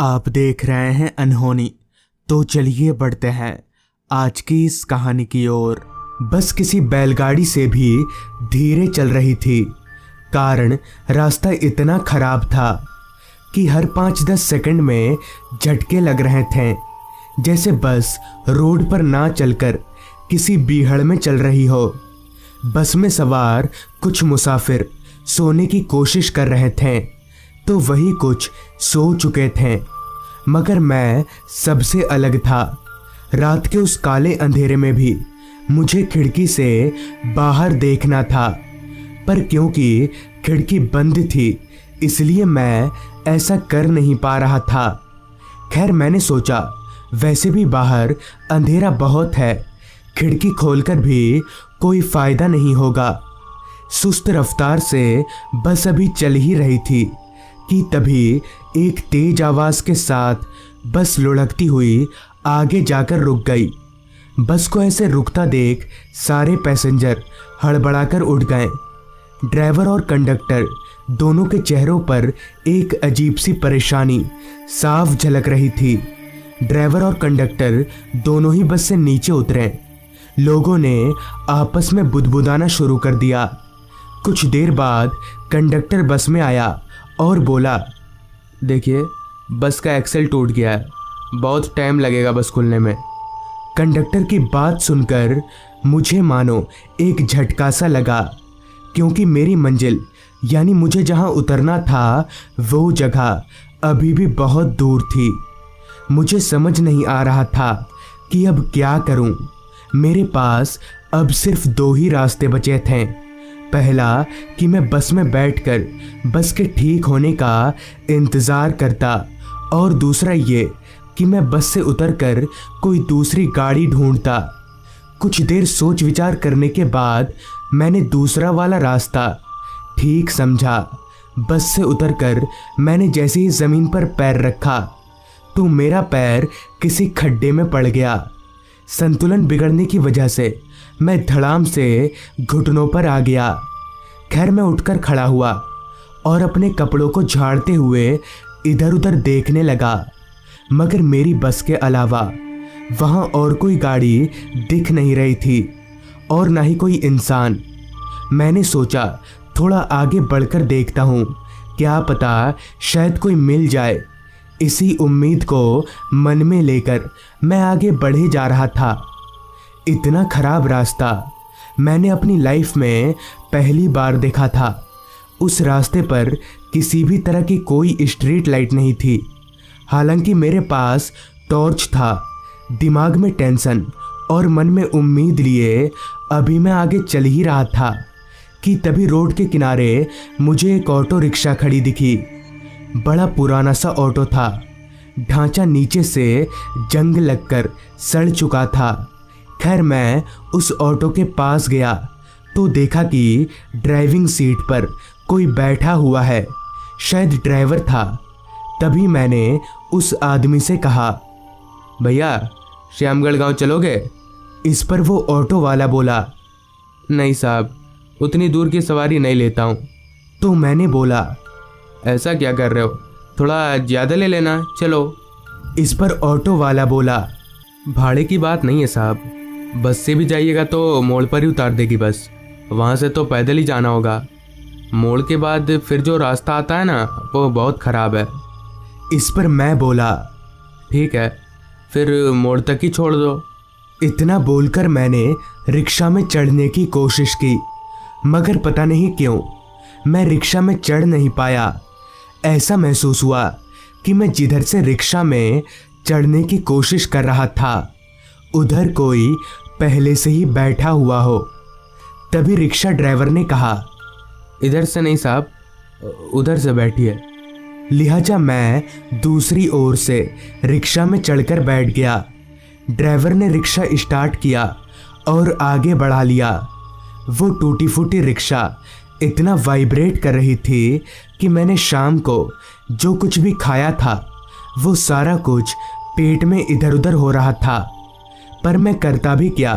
आप देख रहे हैं अनहोनी। तो चलिए बढ़ते हैं आज की इस कहानी की ओर। बस किसी बैलगाड़ी से भी धीरे चल रही थी, कारण रास्ता इतना खराब था कि हर 5-10 सेकंड में झटके लग रहे थे, जैसे बस रोड पर ना चलकर किसी बीहड़ में चल रही हो। बस में सवार कुछ मुसाफिर सोने की कोशिश कर रहे थे, तो वही कुछ सो चुके थे, मगर मैं सबसे अलग था। रात के उस काले अंधेरे में भी मुझे खिड़की से बाहर देखना था, पर क्योंकि खिड़की बंद थी इसलिए मैं ऐसा कर नहीं पा रहा था। खैर, मैंने सोचा वैसे भी बाहर अंधेरा बहुत है, खिड़की खोलकर भी कोई फायदा नहीं होगा। सुस्त रफ्तार से बस अभी चल ही रही थी कि तभी एक तेज आवाज के साथ बस लुढ़कती हुई आगे जाकर रुक गई। बस को ऐसे रुकता देख सारे पैसेंजर हड़बड़ाकर उठ गए। ड्राइवर और कंडक्टर दोनों के चेहरों पर एक अजीब सी परेशानी साफ झलक रही थी। ड्राइवर और कंडक्टर दोनों ही बस से नीचे उतरे। लोगों ने आपस में बुदबुदाना शुरू कर दिया। कुछ देर बाद कंडक्टर बस में आया और बोला, देखिए बस का एक्सेल टूट गया है, बहुत टाइम लगेगा बस खुलने में। कंडक्टर की बात सुनकर मुझे मानो एक झटका सा लगा, क्योंकि मेरी मंजिल यानी मुझे जहां उतरना था वो जगह अभी भी बहुत दूर थी। मुझे समझ नहीं आ रहा था कि अब क्या करूं। मेरे पास अब सिर्फ 2 ही रास्ते बचे थे। पहला कि मैं बस में बैठकर बस के ठीक होने का इंतज़ार करता, और दूसरा ये कि मैं बस से उतरकर कोई दूसरी गाड़ी ढूंढता। कुछ देर सोच विचार करने के बाद मैंने दूसरा वाला रास्ता ठीक समझा। बस से उतरकर मैंने जैसे ही ज़मीन पर पैर रखा तो मेरा पैर किसी खड्डे में पड़ गया। संतुलन बिगड़ने की वजह से मैं धड़ाम से घुटनों पर आ गया। खैर, मैं उठकर खड़ा हुआ और अपने कपड़ों को झाड़ते हुए इधर उधर देखने लगा, मगर मेरी बस के अलावा वहां और कोई गाड़ी दिख नहीं रही थी और ना ही कोई इंसान। मैंने सोचा थोड़ा आगे बढ़कर देखता हूँ, क्या पता शायद कोई मिल जाए। इसी उम्मीद को मन में लेकर मैं आगे बढ़े जा रहा था। इतना खराब रास्ता मैंने अपनी लाइफ में पहली बार देखा था। उस रास्ते पर किसी भी तरह की कोई स्ट्रीट लाइट नहीं थी। हालांकि मेरे पास टॉर्च था। दिमाग में टेंशन और मन में उम्मीद लिए अभी मैं आगे चल ही रहा था कि तभी रोड के किनारे मुझे एक ऑटो रिक्शा खड़ी दिखी। बड़ा पुराना सा ऑटो था। ढांचा नीचे से जंग लगकर सड़ चुका था। खैर, मैं उस ऑटो के पास गया तो देखा कि ड्राइविंग सीट पर कोई बैठा हुआ है, शायद ड्राइवर था। तभी मैंने उस आदमी से कहा, भैया श्यामगढ़ गांव चलोगे? इस पर वो ऑटो वाला बोला, नहीं साहब, उतनी दूर की सवारी नहीं लेता हूँ। तो मैंने बोला, ऐसा क्या कर रहे हो, थोड़ा ज़्यादा ले लेना, चलो। इस पर ऑटो वाला बोला, भाड़े की बात नहीं है साहब, बस से भी जाइएगा तो मोड़ पर ही उतार देगी बस, वहाँ से तो पैदल ही जाना होगा। मोड़ के बाद फिर जो रास्ता आता है ना वो बहुत ख़राब है। इस पर मैं बोला, ठीक है, फिर मोड़ तक ही छोड़ दो। इतना बोलकर मैंने रिक्शा में चढ़ने की कोशिश की, मगर पता नहीं क्यों मैं रिक्शा में चढ़ नहीं पाया। ऐसा महसूस हुआ कि मैं जिधर से रिक्शा में चढ़ने की कोशिश कर रहा था उधर कोई पहले से ही बैठा हुआ हो। तभी रिक्शा ड्राइवर ने कहा, इधर से नहीं साहब, उधर से बैठिए। लिहाजा मैं दूसरी ओर से रिक्शा में चढ़कर बैठ गया। ड्राइवर ने रिक्शा स्टार्ट किया और आगे बढ़ा लिया। वो टूटी फूटी रिक्शा इतना वाइब्रेट कर रही थी कि मैंने शाम को जो कुछ भी खाया था वो सारा कुछ पेट में इधर उधर हो रहा था। पर मैं करता भी क्या?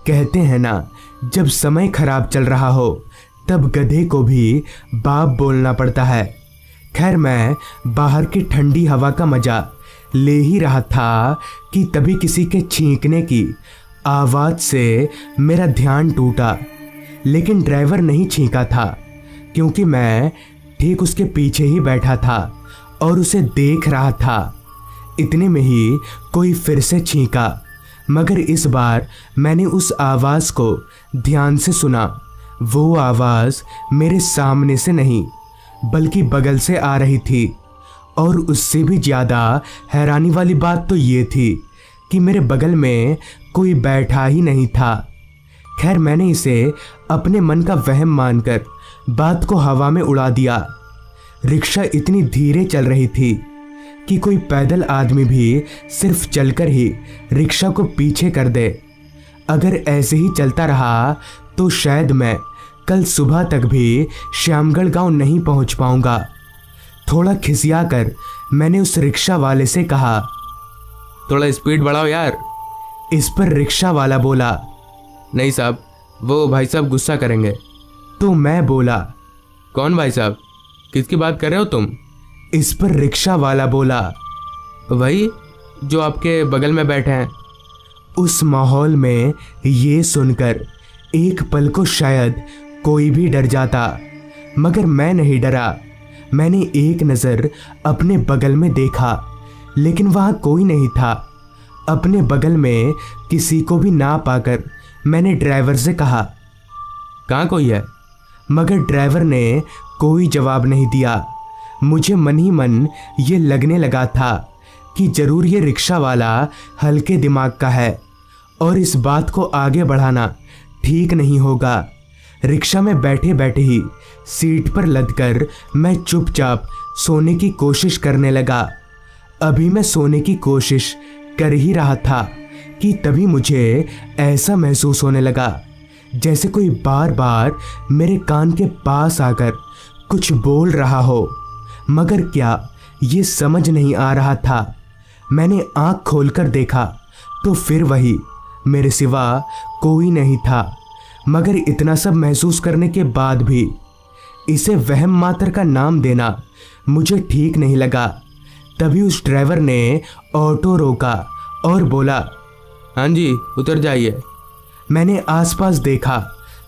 कहते हैं ना, जब समय खराब चल रहा हो तब गधे को भी बाप बोलना पड़ता है। खैर मैं बाहर की ठंडी हवा का मजा ले ही रहा था कि तभी किसी के छींकने की आवाज़ से मेरा ध्यान टूटा। लेकिन ड्राइवर नहीं छींका था, क्योंकि मैं ठीक उसके पीछे ही बैठा था और उसे देख रहा था। इतने में ही कोई फिर से छींका, मगर इस बार मैंने उस आवाज़ को ध्यान से सुना। वो आवाज़ मेरे सामने से नहीं बल्कि बगल से आ रही थी। और उससे भी ज़्यादा हैरानी वाली बात तो ये थी कि मेरे बगल में कोई बैठा ही नहीं था। खैर मैंने इसे अपने मन का वहम मानकर बात को हवा में उड़ा दिया। रिक्शा इतनी धीरे चल रही थी कि कोई पैदल आदमी भी सिर्फ चलकर ही रिक्शा को पीछे कर दे। अगर ऐसे ही चलता रहा तो शायद मैं कल सुबह तक भी श्यामगढ़ गांव नहीं पहुंच पाऊंगा। थोड़ा खिसिया कर मैंने उस रिक्शा वाले से कहा, थोड़ा स्पीड बढ़ाओ यार। इस पर रिक्शा वाला बोला, नहीं साहब, वो भाई साहब गुस्सा करेंगे। तो मैं बोला, कौन भाई साहब, किसकी बात कर रहे हो तुम? इस पर रिक्शा वाला बोला, वही जो आपके बगल में बैठे हैं। उस माहौल में ये सुनकर एक पल को शायद कोई भी डर जाता, मगर मैं नहीं डरा। मैंने एक नज़र अपने बगल में देखा, लेकिन वहाँ कोई नहीं था। अपने बगल में किसी को भी ना पाकर मैंने ड्राइवर से कहा, कहाँ कोई है? मगर ड्राइवर ने कोई जवाब नहीं दिया। मुझे मन ही मन ये लगने लगा था कि ज़रूर ये रिक्शा वाला हल्के दिमाग का है और इस बात को आगे बढ़ाना ठीक नहीं होगा। रिक्शा में बैठे बैठे ही सीट पर लदकर मैं चुपचाप सोने की कोशिश करने लगा। अभी मैं सोने की कोशिश कर ही रहा था कि तभी मुझे ऐसा महसूस होने लगा जैसे कोई बार बार मेरे कान के पास आकर कुछ बोल रहा हो, मगर क्या ये समझ नहीं आ रहा था। मैंने आँख खोलकर देखा तो फिर वही, मेरे सिवा कोई नहीं था। मगर इतना सब महसूस करने के बाद भी इसे वहम मात्र का नाम देना मुझे ठीक नहीं लगा। तभी उस ड्राइवर ने ऑटो रोका और बोला, हाँ जी, उतर जाइए। मैंने आसपास देखा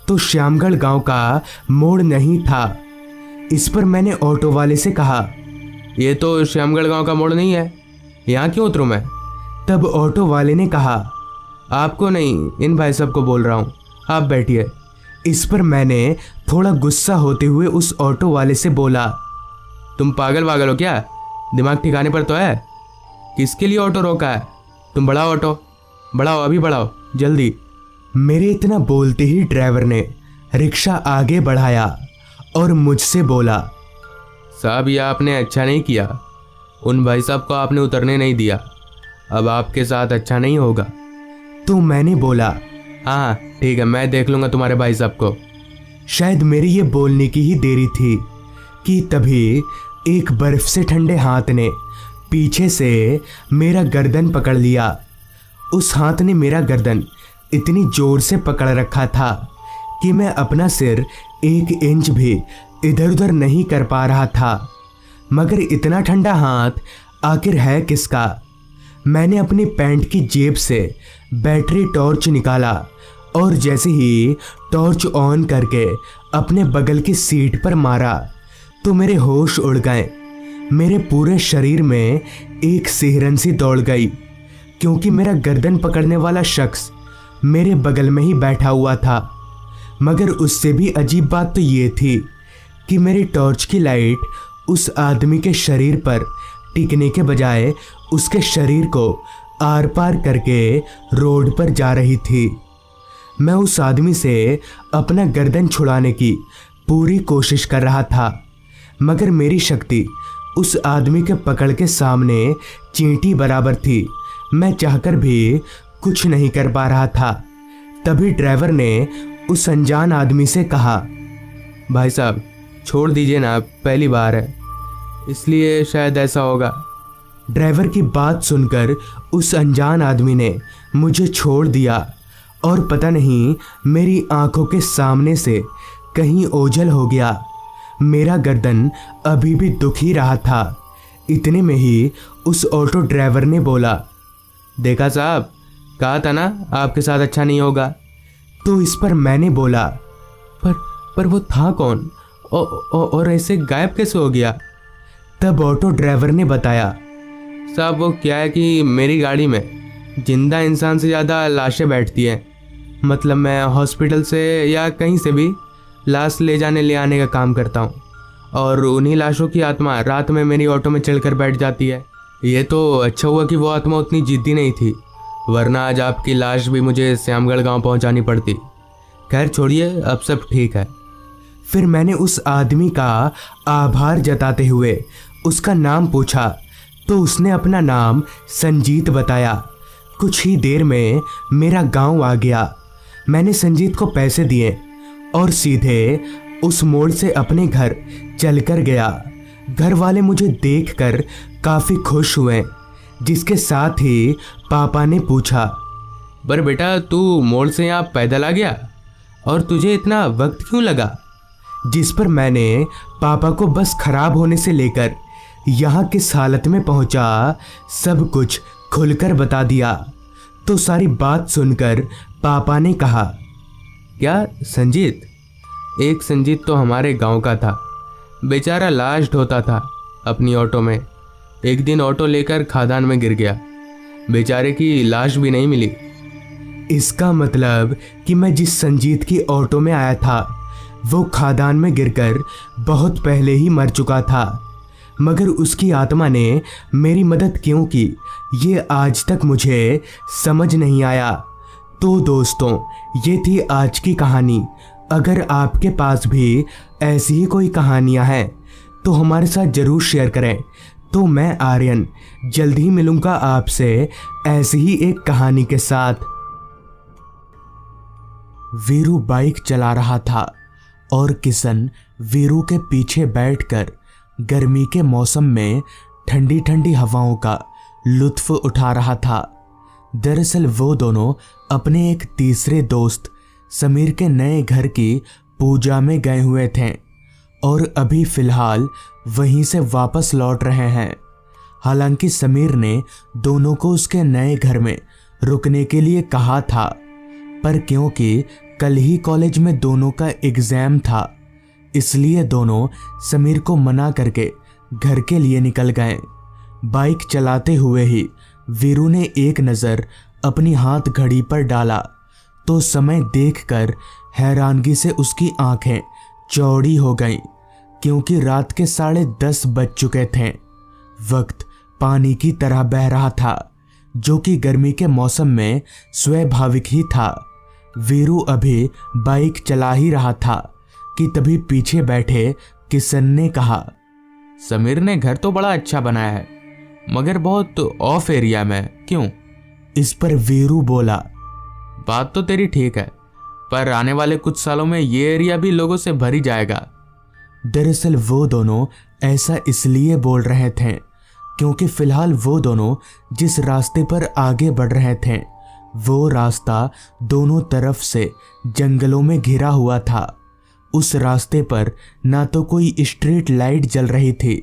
तो श्यामगढ़ गांव का मोड़ नहीं था। इस पर मैंने ऑटो वाले से कहा, ये तो श्यामगढ़ गांव का मोड़ नहीं है, यहाँ क्यों उतरूँ मैं? तब ऑटो वाले ने कहा, आपको नहीं, इन भाई साहब को बोल रहा हूँ, आप बैठिए। इस पर मैंने थोड़ा गुस्सा होते हुए उस ऑटो वाले से बोला, तुम पागल वागल हो क्या? दिमाग ठिकाने पर तो है? किसके लिए ऑटो रोका है? तुम बढ़ाओ ऑटो, बढ़ाओ, अभी बढ़ाओ, जल्दी। मेरे इतना बोलते ही ड्राइवर ने रिक्शा आगे बढ़ाया और मुझसे बोला, साहब ये आपने अच्छा नहीं किया, उन भाई साहब को आपने उतरने नहीं दिया, अब आपके साथ अच्छा नहीं होगा। तो मैंने बोला, हाँ ठीक है, मैं देख लूँगा तुम्हारे भाई साहब को। शायद मेरी ये बोलने की ही देरी थी कि तभी एक बर्फ से ठंडे हाथ ने पीछे से मेरा गर्दन पकड़ लिया। उस हाथ ने मेरा गर्दन इतनी जोर से पकड़ रखा था कि मैं अपना सिर 1 इंच भी इधर उधर नहीं कर पा रहा था। मगर इतना ठंडा हाथ आखिर है किसका? मैंने अपनी पैंट की जेब से बैटरी टॉर्च निकाला और जैसे ही टॉर्च ऑन करके अपने बगल की सीट पर मारा तो मेरे होश उड़ गए। मेरे पूरे शरीर में एक सिहरन सी दौड़ गई, क्योंकि मेरा गर्दन पकड़ने वाला शख्स मेरे बगल में ही बैठा हुआ था। मगर उससे भी अजीब बात तो ये थी कि मेरी टॉर्च की लाइट उस आदमी के शरीर पर टिकने के बजाय उसके शरीर को आर पार करके रोड पर जा रही थी। मैं उस आदमी से अपना गर्दन छुड़ाने की पूरी कोशिश कर रहा था, मगर मेरी शक्ति उस आदमी के पकड़ के सामने चींटी बराबर थी। मैं चाहकर भी कुछ नहीं कर पा रहा था। तभी ड्राइवर ने उस अनजान आदमी से कहा, भाई साहब छोड़ दीजिए ना, पहली बार है इसलिए शायद ऐसा होगा। ड्राइवर की बात सुनकर उस अनजान आदमी ने मुझे छोड़ दिया और पता नहीं मेरी आंखों के सामने से कहीं ओझल हो गया। मेरा गर्दन अभी भी दुख ही रहा था। इतने में ही उस ऑटो ड्राइवर ने बोला, देखा साहब, कहा था ना आपके साथ अच्छा नहीं होगा। तो इस पर मैंने बोला, पर वो था कौन और ऐसे गायब कैसे हो गया? तब ऑटो ड्राइवर ने बताया, साहब वो क्या है कि मेरी गाड़ी में जिंदा इंसान से ज़्यादा लाशें बैठती हैं। मतलब मैं हॉस्पिटल से या कहीं से भी लाश ले आने का काम करता हूँ, और उन्हीं लाशों की आत्मा रात में मेरी ऑटो में चढ़कर बैठ जाती है। ये तो अच्छा हुआ कि वो आत्मा उतनी जिद्दी नहीं थी, वरना आज आपकी लाश भी मुझे श्यामगढ़ गांव पहुंचानी पड़ती। खैर छोड़िए, अब सब ठीक है। फिर मैंने उस आदमी का आभार जताते हुए उसका नाम पूछा तो उसने अपना नाम संजीत बताया। कुछ ही देर में मेरा गांव आ गया। मैंने संजीत को पैसे दिए और सीधे उस मोड़ से अपने घर चलकर गया। घर वाले मुझे देखकर काफ़ी खुश हुए, जिसके साथ ही पापा ने पूछा, पर बेटा तू मोड़ से यहाँ पैदल आ गया और तुझे इतना वक्त क्यों लगा? जिस पर मैंने पापा को बस खराब होने से लेकर यहाँ किस हालत में पहुँचा सब कुछ खुलकर बता दिया। तो सारी बात सुनकर पापा ने कहा, क्या संजीत? एक संजीत तो हमारे गांव का था, बेचारा लाश ढोता था अपनी ऑटो में। एक दिन ऑटो लेकर खादान में गिर गया, बेचारे की लाश भी नहीं मिली। इसका मतलब कि मैं जिस संजीत की ऑटो में आया था वो खादान में गिरकर बहुत पहले ही मर चुका था, मगर उसकी आत्मा ने मेरी मदद क्यों की ये आज तक मुझे समझ नहीं आया। तो दोस्तों, ये थी आज की कहानी। अगर आपके पास भी ऐसी ही कोई कहानियां हैं तो हमारे साथ ज़रूर शेयर करें। तो मैं आर्यन जल्द ही मिलूंगा आपसे ऐसी ही एक कहानी के साथ। वीरू बाइक चला रहा था और किशन वीरू के पीछे बैठकर गर्मी के मौसम में ठंडी ठंडी हवाओं का लुत्फ उठा रहा था। दरअसल वो दोनों अपने एक तीसरे दोस्त समीर के नए घर की पूजा में गए हुए थे और अभी फ़िलहाल वहीं से वापस लौट रहे हैं। हालांकि समीर ने दोनों को उसके नए घर में रुकने के लिए कहा था, पर क्योंकि कल ही कॉलेज में दोनों का एग्ज़ाम था, इसलिए दोनों समीर को मना करके घर के लिए निकल गए। बाइक चलाते हुए ही वीरू ने एक नज़र अपनी हाथ घड़ी पर डाला तो समय देखकर हैरानगी से उसकी आंखें चौड़ी हो गईं, क्योंकि रात के 10:30 बज चुके थे। वक्त पानी की तरह बह रहा था, जो कि गर्मी के मौसम में स्वाभाविक ही था। वीरू अभी बाइक चला ही रहा था कि तभी पीछे बैठे किशन ने कहा, समीर ने घर तो बड़ा अच्छा बनाया है, मगर बहुत ऑफ एरिया में क्यों? इस पर वीरू बोला, बात तो तेरी ठीक है, पर आने वाले कुछ सालों में ये एरिया भी लोगों से भर ही जाएगा। दरअसल वो दोनों ऐसा इसलिए बोल रहे थे क्योंकि फिलहाल वो दोनों जिस रास्ते पर आगे बढ़ रहे थे वो रास्ता दोनों तरफ से जंगलों में घिरा हुआ था। उस रास्ते पर ना तो कोई स्ट्रीट लाइट जल रही थी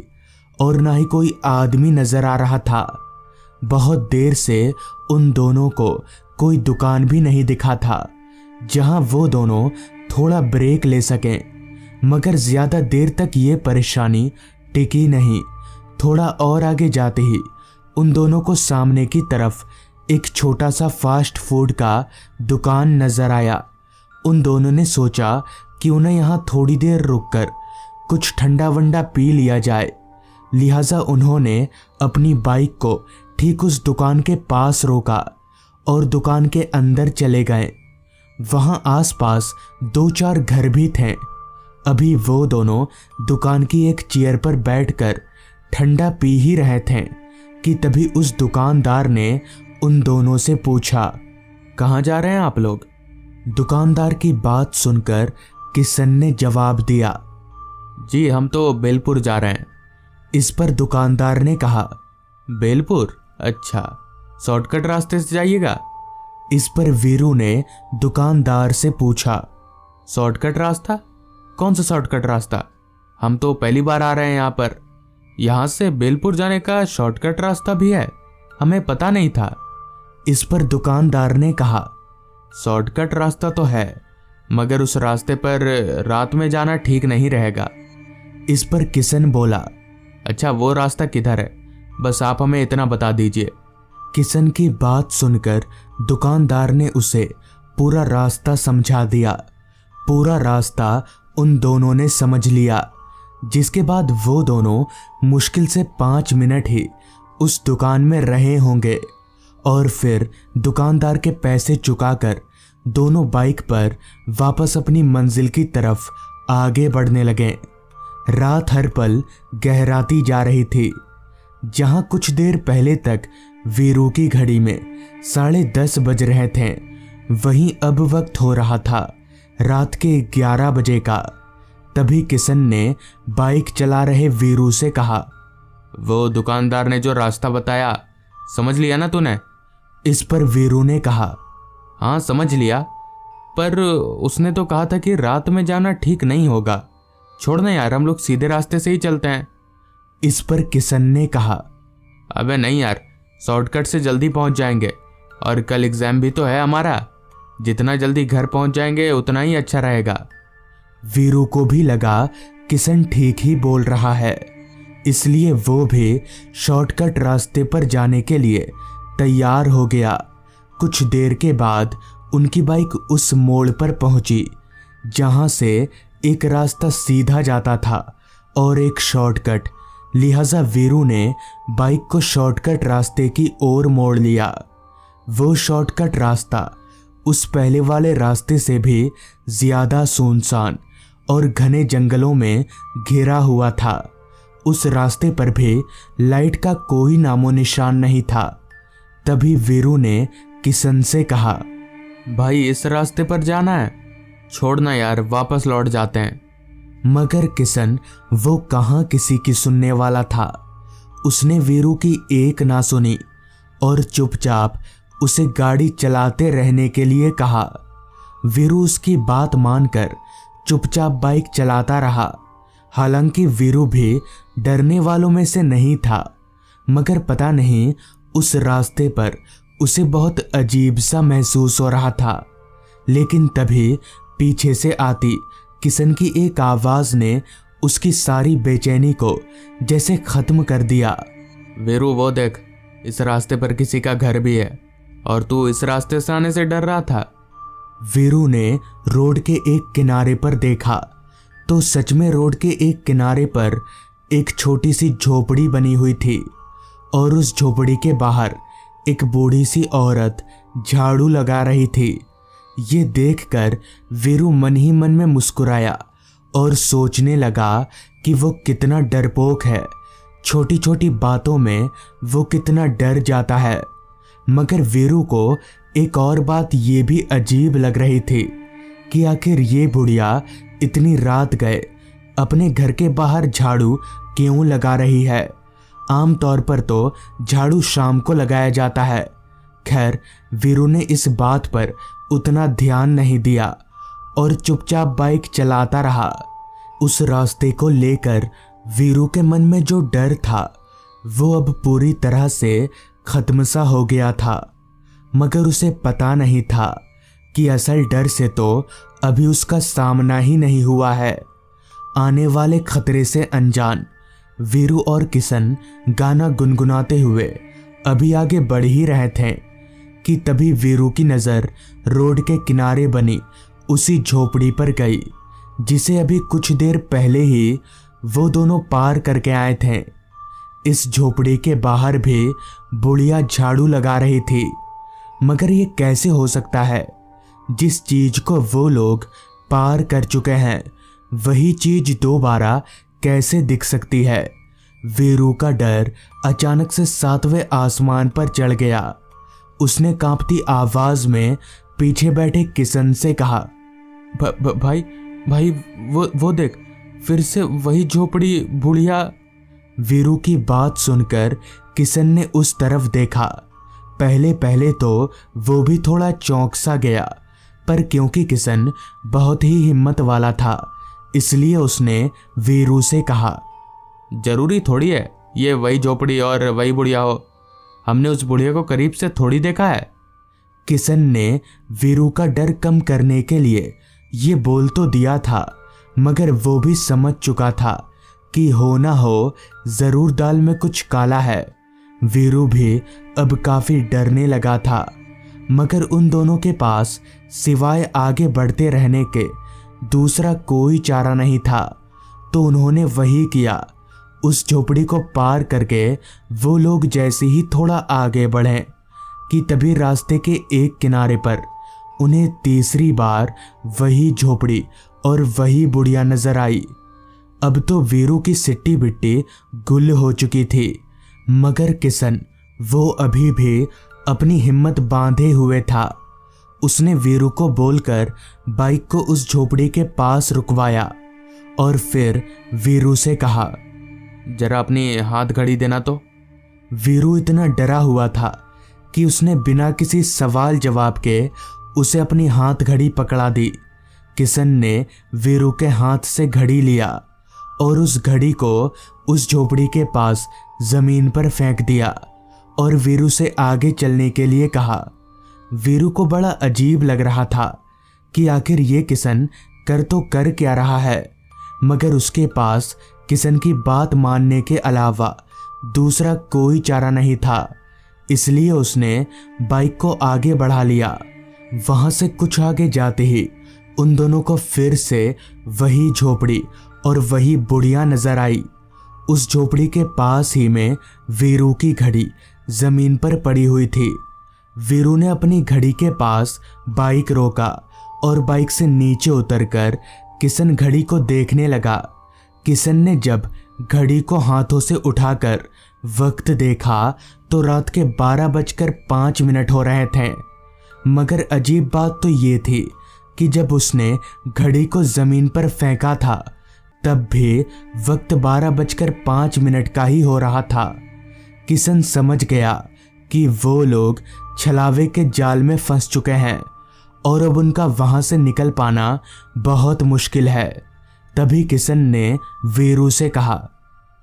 और ना ही कोई आदमी नजर आ रहा था। बहुत देर से उन दोनों को कोई दुकान भी नहीं दिखा था जहां वो दोनों थोड़ा ब्रेक ले सकें, मगर ज़्यादा देर तक ये परेशानी टिकी नहीं। थोड़ा और आगे जाते ही उन दोनों को सामने की तरफ एक छोटा सा फास्ट फूड का दुकान नज़र आया। उन दोनों ने सोचा क्यों न यहाँ थोड़ी देर रुककर कुछ ठंडा वंडा पी लिया जाए। लिहाजा उन्होंने अपनी बाइक को ठीक उस दुकान के पास रोका और दुकान के अंदर चले गए। वहाँ आसपास 2-4 घर भी थे। अभी वो दोनों दुकान की एक चेयर पर बैठकर ठंडा पी ही रहे थे कि तभी उस दुकानदार ने उन दोनों से पूछा, कहाँ जा रहे हैं आप लोग? दुकानदार की बात सुनकर किशन ने जवाब दिया, जी हम तो बेलपुर जा रहे हैं। इस पर दुकानदार ने कहा, बेलपुर? अच्छा, शॉर्टकट रास्ते से जाइएगा? इस पर वीरू ने दुकानदार से पूछा, शॉर्टकट रास्ता? कौन सा शॉर्टकट रास्ता? हम तो पहली बार आ रहे हैं यहाँ पर। यहाँ से बेलपुर जाने का शॉर्टकट रास्ता भी है, हमें पता नहीं था। इस पर दुकानदार ने कहा, शॉर्टकट रास्ता तो है, मगर उस रास्ते पर रात में जाना ठीक नहीं रहेगा। इस पर किशन बोला, अच्छा वो रास्ता किधर है, बस आप हमें इतना बता दीजिए। किशन की बात सुनकर दुकानदार ने उसे पूरा रास्ता समझा दिया। पूरा रास्ता उन दोनों ने समझ लिया, जिसके बाद वो दोनों मुश्किल से 5 मिनट ही उस दुकान में रहे होंगे और फिर दुकानदार के पैसे चुकाकर दोनों बाइक पर वापस अपनी मंजिल की तरफ आगे बढ़ने लगे। रात हर पल गहराती जा रही थी। जहां कुछ देर पहले तक वीरू की घड़ी में 10:30 बज रहे थे, वहीं अब वक्त हो रहा था रात के 11 बजे का। तभी किशन ने बाइक चला रहे वीरू से कहा, वो दुकानदार ने जो रास्ता बताया समझ लिया ना तूने? इस पर वीरू ने कहा, हाँ समझ लिया, पर उसने तो कहा था कि रात में जाना ठीक नहीं होगा। छोड़ना यार, हम लोग सीधे रास्ते से ही चलते हैं। इस पर किशन ने कहा, अबे नहीं यार, शॉर्टकट से जल्दी पहुंच जाएंगे और कल एग्जाम भी तो है हमारा। जितना जल्दी घर पहुंच जाएंगे उतना ही अच्छा रहेगा। वीरू को भी लगा किशन ठीक ही बोल रहा है, इसलिए वो भी शॉर्टकट रास्ते पर जाने के लिए तैयार हो गया। कुछ देर के बाद उनकी बाइक उस मोड़ पर पहुंची जहां से एक रास्ता सीधा जाता था और एक शॉर्टकट। लिहाजा वीरू ने बाइक को शॉर्टकट रास्ते की ओर मोड़ लिया। वो शॉर्टकट रास्ता उस पहले वाले रास्ते से भी ज्यादा सुनसान और घने जंगलों में घिरा हुआ था। उस रास्ते पर भी लाइट का कोई नामो निशान नहीं था। तभी वीरू ने किशन से कहा, भाई इस रास्ते पर जाना है, छोड़ना यार, वापस लौट जाते हैं। मगर किशन वो कहाँ किसी की सुनने वाला था। उसने वीरू की एक ना सुनी और चुपचाप उसे गाड़ी चलाते रहने के लिए कहा। वीरू उसकी बात मानकर चुपचाप बाइक चलाता रहा। हालांकि वीरू भी डरने वालों में से नहीं था, मगर पता नहीं उस रास्ते पर उसे बहुत अजीब सा महसूस हो रहा था। लेकिन तभी पीछे से आती किशन की एक आवाज ने उसकी सारी बेचैनी को जैसे खत्म कर दिया। वीरू वो देख, इस रास्ते पर किसी का घर भी है और तू इस रास्ते से आने से डर रहा था। वीरू ने रोड के एक किनारे पर देखा तो सच में रोड के एक किनारे पर एक छोटी सी झोपड़ी बनी हुई थी और उस झोपड़ी के बाहर एक बूढ़ी सी औरत झाड़ू लगा रही थी। ये देखकर वीरू मन ही मन में मुस्कुराया और सोचने लगा कि वो कितना डरपोक है। छोटी छोटी बातों में वो कितना डर जाता है। मगर वीरू को एक और बात ये भी अजीब लग रही थी कि आखिर ये बुढ़िया इतनी रात गए अपने घर के बाहर झाड़ू क्यों लगा रही है। आमतौर पर तो झाड़ू शाम को लगाया जाता है। खैर, वीरू ने इस बात पर उतना ध्यान नहीं दिया और चुपचाप बाइक चलाता रहा। उस रास्ते को लेकर वीरू के मन में जो डर था वो अब पूरी तरह से खत्म सा हो गया था। मगर उसे पता नहीं था कि असल डर से तो अभी उसका सामना ही नहीं हुआ है। आने वाले खतरे से अनजान वीरू और किशन गाना गुनगुनाते हुए अभी आगे बढ़ ही रहे थे कि तभी वीरू की नज़र रोड के किनारे बनी उसी झोपड़ी पर गई जिसे अभी कुछ देर पहले ही वो दोनों पार करके आए थे। इस झोपड़ी के बाहर भी बुढ़िया झाड़ू लगा रही थी। मगर ये कैसे हो सकता है? जिस चीज को वो लोग पार कर चुके हैं वही चीज दोबारा कैसे दिख सकती है? वीरू का डर अचानक से 7वें आसमान पर चढ़ गया। उसने कांपती आवाज में पीछे बैठे किशन से कहा, भाई वो देख, फिर से वही झोपड़ी बुढ़िया। वीरू की बात सुनकर किशन ने उस तरफ देखा। पहले तो वो भी थोड़ा चौंक सा गया, पर क्योंकि किशन बहुत ही हिम्मत वाला था इसलिए उसने वीरू से कहा, जरूरी थोड़ी है ये वही झोपड़ी और वही बुढ़िया हो, हमने उस बुढ़िया को करीब से थोड़ी देखा है। किशन ने वीरू का डर कम करने के लिए ये बोल तो दिया था, मगर वो भी समझ चुका था कि हो ना हो जरूर दाल में कुछ काला है। वीरू भी अब काफी डरने लगा था, मगर उन दोनों के पास सिवाय आगे बढ़ते रहने के दूसरा कोई चारा नहीं था। तो उन्होंने वही किया। उस झोपड़ी को पार करके वो लोग जैसे ही थोड़ा आगे बढ़े कि तभी रास्ते के एक किनारे पर उन्हें तीसरी बार वही झोपड़ी और वही बुढ़िया नजर आई। अब तो वीरू की सिट्टी बिट्टी गुल हो चुकी थी, मगर किशन वो अभी भी अपनी हिम्मत बांधे हुए था। उसने वीरू को बोलकर बाइक को उस झोपड़ी के पास रुकवाया और फिर वीरू से कहा, जरा अपनी हाथ घड़ी देना तो। वीरू इतना डरा हुआ था कि उसने बिना किसी सवाल जवाब के उसे अपनी हाथ घड़ी पकड़ा दी। किशन ने वीरू के हाथ से घड़ी लिया और उस घड़ी को उस झोपड़ी के पास जमीन पर फेंक दिया और वीरू से आगे चलने के लिए कहा। वीरू को बड़ा अजीब लग रहा था कि आखिर ये किशन तो कर क्या रहा है, मगर उसके पास किशन की बात मानने के अलावा दूसरा कोई चारा नहीं था। इसलिए उसने बाइक को आगे बढ़ा लिया। वहां से कुछ आगे जाते ही उन दोनों को फिर से वही झोपड़ी और वही बुढ़िया नजर आई। उस झोपड़ी के पास ही में वीरू की घड़ी जमीन पर पड़ी हुई थी। वीरू ने अपनी घड़ी के पास बाइक रोका और बाइक से नीचे उतरकर किशन घड़ी को देखने लगा। किशन ने जब घड़ी को हाथों से उठाकर वक्त देखा तो रात के 12:05 हो रहे थे। मगर अजीब बात तो ये थी कि जब उसने घड़ी को जमीन पर फेंका था तब भी वक्त 12:05 का ही हो रहा था। किशन समझ गया कि वो लोग छलावे के जाल में फंस चुके हैं और अब उनका वहां से निकल पाना बहुत मुश्किल है। तभी किशन ने वीरू से कहा,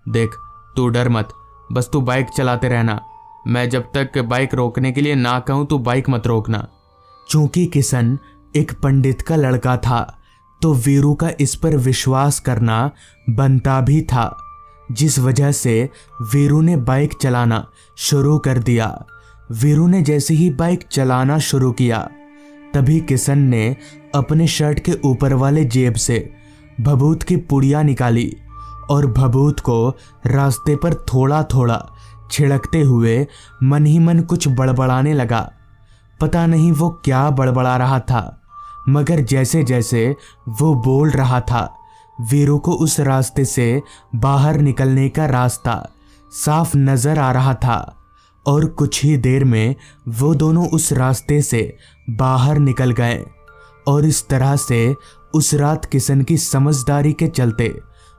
देख तू डर मत, बस तू बाइक चलाते रहना, मैं जब तक बाइक रोकने के लिए ना कहूं तू बाइक मत रोकना। चूंकि किशन एक पंडित का लड़का था तो वीरू का इस पर विश्वास करना बनता भी था, जिस वजह से वीरू ने बाइक चलाना शुरू कर दिया। वीरू ने जैसे ही बाइक चलाना शुरू किया तभी किशन ने अपने शर्ट के ऊपर वाले जेब से भभूत की पुड़िया निकाली और भभूत को रास्ते पर थोड़ा थोड़ा छिड़कते हुए मन ही मन कुछ बड़बड़ाने लगा। पता नहीं वो क्या बड़बड़ा रहा था, मगर जैसे जैसे वो बोल रहा था वीरू को उस रास्ते से बाहर निकलने का रास्ता साफ नजर आ रहा था और कुछ ही देर में वो दोनों उस रास्ते से बाहर निकल गए। और इस तरह से उस रात किशन की समझदारी के चलते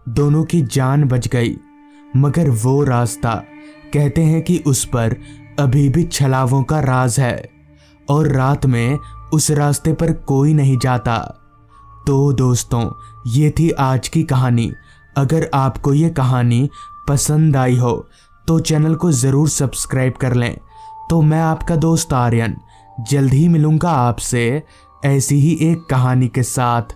दोनों की जान बच गई। मगर वो रास्ता कहते हैं कि उस पर अभी भी छलावों का राज है और रात में उस रास्ते पर कोई नहीं जाता। तो दोस्तों, ये थी आज की कहानी। अगर आपको ये कहानी पसंद आई हो तो चैनल को ज़रूर सब्सक्राइब कर लें। तो मैं आपका दोस्त आर्यन जल्द ही मिलूंगा आपसे ऐसी ही एक कहानी के साथ।